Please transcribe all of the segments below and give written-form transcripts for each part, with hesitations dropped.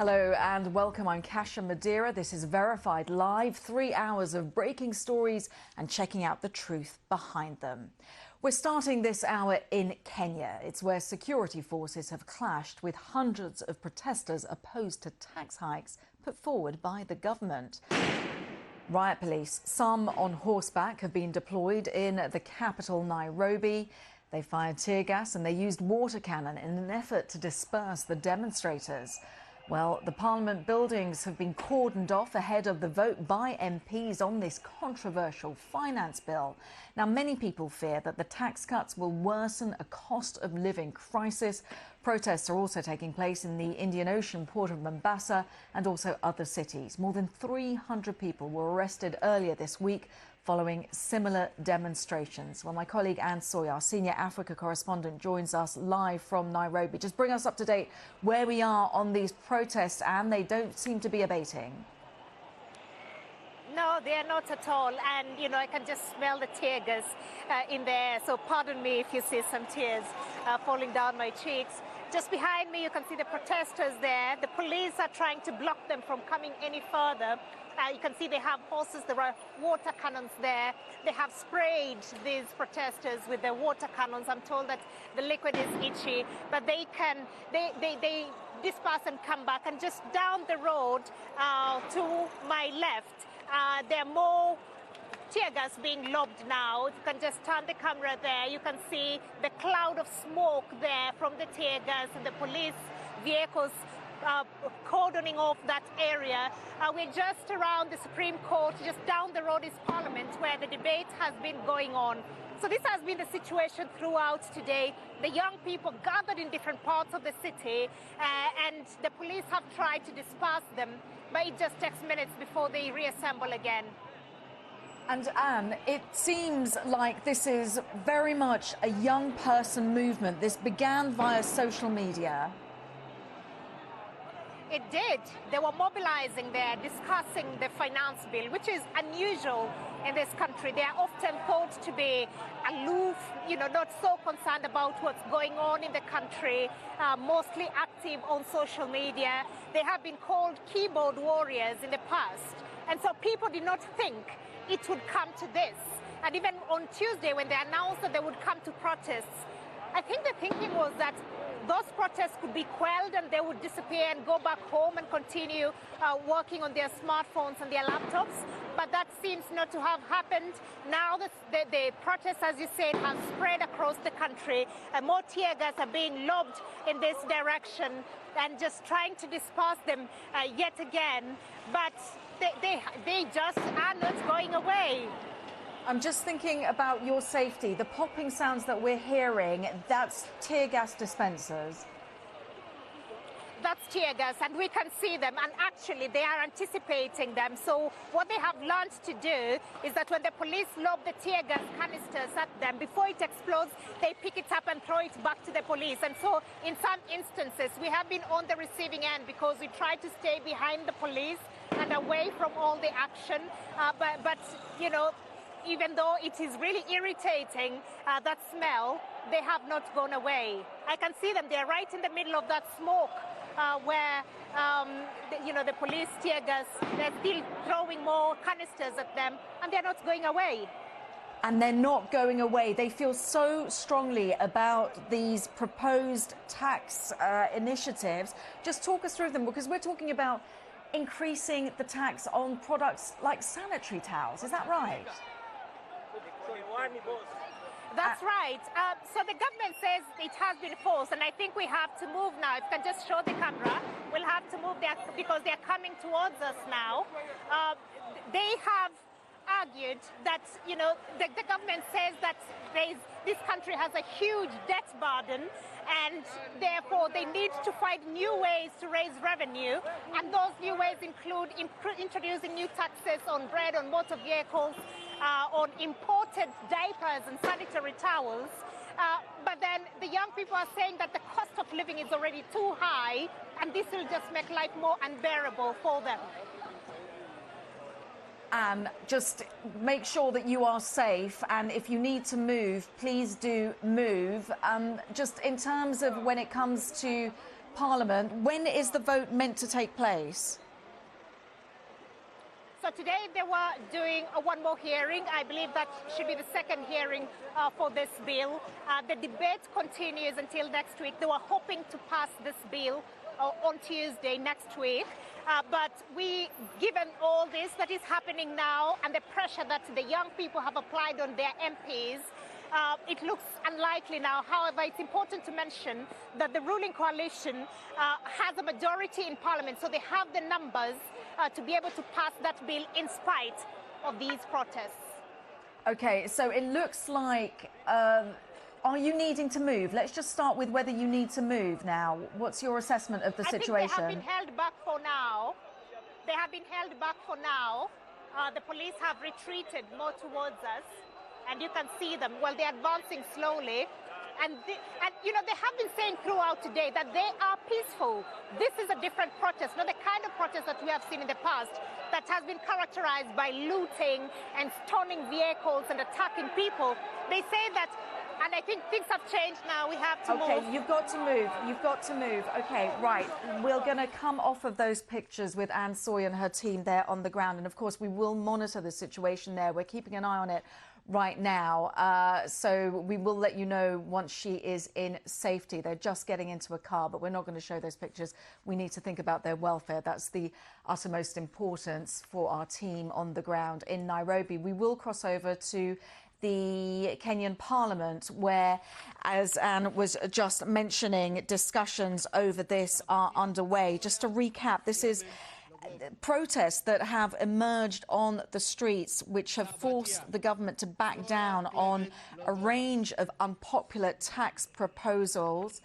Hello and welcome. I'm Kasia Madeira. This is Verified Live, 3 hours of breaking stories and checking out the truth behind them. We're starting this hour in Kenya. It's where security forces have clashed with hundreds of protesters opposed to tax hikes put forward by the government. Riot police, some on horseback, have been deployed in the capital, Nairobi. They fired tear gas and they used water cannon in an effort to disperse the demonstrators. Well, the Parliament buildings have been cordoned off ahead of the vote by MPs on this controversial finance bill. Now, many people fear that the tax cuts will worsen a cost of living crisis. Protests are also taking place in the Indian Ocean port of Mombasa and also other cities. More than 300 people were arrested earlier this week following similar demonstrations. Well, my colleague Anne Soy, our senior Africa correspondent, joins us live from Nairobi. Just bring us up to date where we are on these protests, and they don't seem to be abating. No, they are not at all. And, I can just smell the tear gas in the air. So pardon me if you see some tears falling down my cheeks. Just behind me, you can see the protesters there. The police are trying to block them from coming any further. You can see they have horses, there are water cannons there. They have sprayed these protesters with the water cannons. I'm told that the liquid is itchy, but they disperse and come back. And just down the road to my left, there are more tear gas being lobbed now. You can just turn the camera there. You can see the cloud of smoke there from the tear gas and the police vehicles cordoning off that area. We're just around the Supreme Court. Just down the road is Parliament, where the debate has been going on. So this has been the situation throughout today. The young people gathered in different parts of the city, and the police have tried to disperse them, but it just takes minutes before they reassemble again. And Anne, it seems like this is very much a young person movement. This began via social media. It did. They were mobilizing there, discussing the finance bill, which is unusual in this country. They are often thought to be aloof, not so concerned about what's going on in the country, mostly active on social media. They have been called keyboard warriors in the past. And so people did not think it would come to this. And even on Tuesday, when they announced that they would come to protests, I think the thinking was that those protests could be quelled and they would disappear and go back home and continue working on their smartphones and their laptops. But that seems not to have happened. Now the protests, as you said, have spread across the country. More tear gas are being lobbed in this direction and just trying to disperse them yet again. But they just are not going away. I'm just thinking about your safety. The popping sounds that we're hearing, that's tear gas dispensers. That's tear gas, and we can see them, and actually they are anticipating them. So what they have learned to do is that when the police lob the tear gas canisters at them, before it explodes, they pick it up and throw it back to the police. And so in some instances, we have been on the receiving end because we try to stay behind the police and away from all the action. But even though it is really irritating, that smell, they have not gone away. I can see them. They're right in the middle of that smoke where, the police tear gas, they're still throwing more canisters at them, and they're not going away. And they're not going away. They feel so strongly about these proposed tax initiatives. Just talk us through them, because we're talking about increasing the tax on products like sanitary towels. Is that right? That's right. So the government says it has been forced, and I think we have to move now. If you can just show the camera, we'll have to move there because they're coming towards us now. They have argued that, the government says that this country has a huge debt burden, and therefore they need to find new ways to raise revenue. And those new ways include introducing new taxes on bread, on motor vehicles, on imported diapers and sanitary towels. But then the young people are saying that the cost of living is already too high, and this will just make life more unbearable for them. And just make sure that you are safe, and if you need to move, please do move. Just in terms of when it comes to Parliament. When is the vote meant to take place? So today they were doing one more hearing. I believe that should be the second hearing for this bill. The debate continues until next week. They were hoping to pass this bill on Tuesday next week. But given all this that is happening now and the pressure that the young people have applied on their MPs, it looks unlikely now. However, it's important to mention that the ruling coalition has a majority in Parliament, so they have the numbers to be able to pass that bill in spite of these protests. Okay, so it looks like, are you needing to move? Let's just start with whether you need to move now. What's your assessment of the situation? I think they have been held back for now. They have been held back for now. The police have retreated more towards us, and you can see them. Well, they're advancing slowly. And you know, they have been saying throughout today that they are peaceful. This is a different protest, not the kind of protest that we have seen in the past that has been characterized by looting and stoning vehicles and attacking people. They say that, and I think things have changed now. We have to move. Okay, you've got to move. You've got to move. Okay, right. We're going to come off of those pictures with Anne Soy and her team there on the ground. And of course, we will monitor the situation there. We're keeping an eye on it right now. So we will let you know once she is in safety. They're just getting into a car, but we're not going to show those pictures. We need to think about their welfare. That's the uttermost importance for our team on the ground in Nairobi. We will cross over to the Kenyan Parliament, where, as Anne was just mentioning, discussions over this are underway. Just to recap, this is protests that have emerged on the streets, which have forced the government to back down on a range of unpopular tax proposals.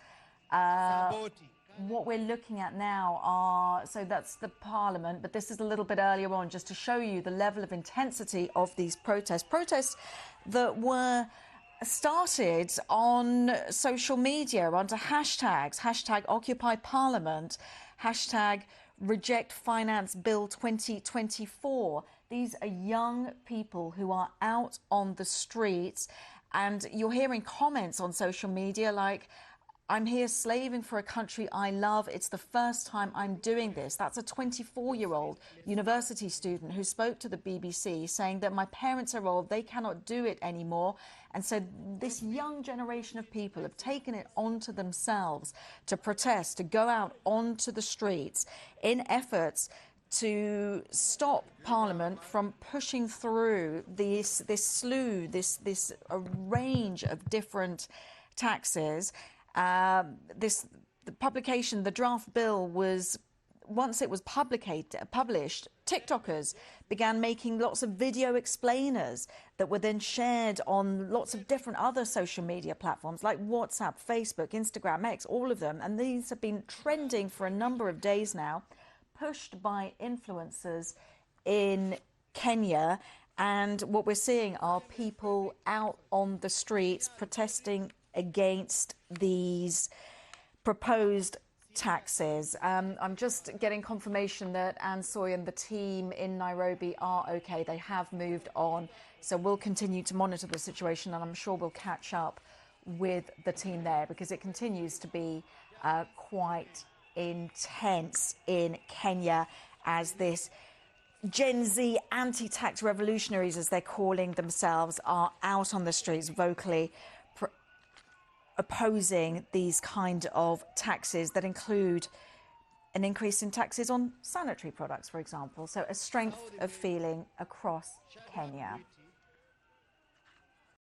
What we're looking at now are, so that's the Parliament, but this is a little bit earlier on, just to show you the level of intensity of these protests. Protests that were started on social media under hashtags, hashtag Occupy Parliament, hashtag Reject Finance Bill 2024. These are young people who are out on the streets, and you're hearing comments on social media like, I'm here slaving for a country I love. It's the first time I'm doing this. That's a 24-year-old university student who spoke to the BBC saying that my parents are old, they cannot do it anymore. And so this young generation of people have taken it onto themselves to protest, to go out onto the streets in efforts to stop Parliament from pushing through this range of different taxes. The publication, the draft bill was, once it was published, TikTokers began making lots of video explainers that were then shared on lots of different other social media platforms like WhatsApp, Facebook, Instagram, X, all of them. And these have been trending for a number of days now, pushed by influencers in Kenya. And what we're seeing are people out on the streets protesting against these proposed taxes. I'm just getting confirmation that Anne Soy and the team in Nairobi are okay. They have moved on. So we'll continue to monitor the situation, and I'm sure we'll catch up with the team there because it continues to be quite intense in Kenya as this Gen Z anti-tax revolutionaries, as they're calling themselves, are out on the streets vocally opposing these kind of taxes that include an increase in taxes on sanitary products, for example. So a strength of feeling across Kenya.